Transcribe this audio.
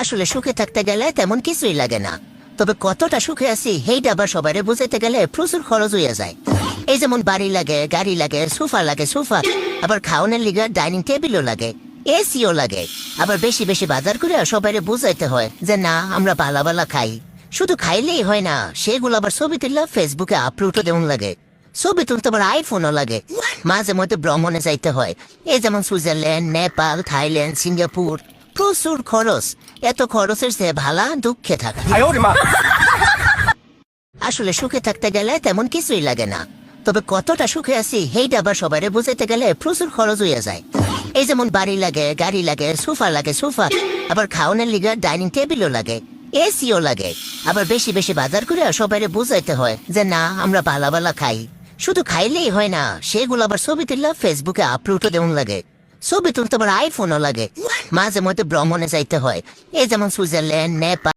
আসলে সুখে থাকতে গেলে তেমন কিছুই লাগে না, তবে কতটা সুখে আছি সেইটা আবার সবারে বুঝাইতে গেলে প্রচুর খরচ হইয়া যায়। এই যেমন বাড়ি লাগে, গাড়ি লাগে, সোফা, আবার খাওয়ানোর লিগে ডাইনিং টেবিলও লাগে, এসিও লাগে। আবার বেশি বেশি বাজার করে সবাইরে বুঝাইতে হয় যে না আমরা বালা বালা খাই। শুধু খাইলেই হয় না, সেগুলো আবার ছবি তুললে ফেসবুকে আপলোডও দেওয়া লাগে। ছবি তুলতে আবার আইফোনও লাগে। মাঝে মধ্যে ভ্রমণে যাইতে হয়, এই যেমন সুইজারল্যান্ড, নেপাল, থাইল্যান্ড, সিঙ্গাপুর। প্রচুর খরচ। এত খরচের চেয়ে ভালা দুঃখে থাকা। আসলে সুখে থাকতে গেলে তেমন কিছুই লাগে না, তবে কতটা সুখে আছি সেইটা আবার সবাইরে বুঝাইতে গেলে প্রচুর খরচ হইয়া যায়। এই যেমন বাড়ি লাগে, গাড়ি লাগে, সোফা, আবার খাওয়ানোর লিগে ডাইনিং টেবিলও লাগে, এসিও লাগে। আবার বেশি বেশি বাজার করে সবাইরে বুঝাইতে হয় যে না আমরা বালা বালা খাই। শুধু খাইলেই হয় না, সেগুলো আবার ছবি তুললে ফেসবুকে আপলোডও দেওয়া লাগে। ছবি তুলতে আবার আইফোনও লাগে। মাঝে মধ্যে ভ্রমণে যাইতে হয়, এই যেমন সুইজারল্যান্ড, নেপাল।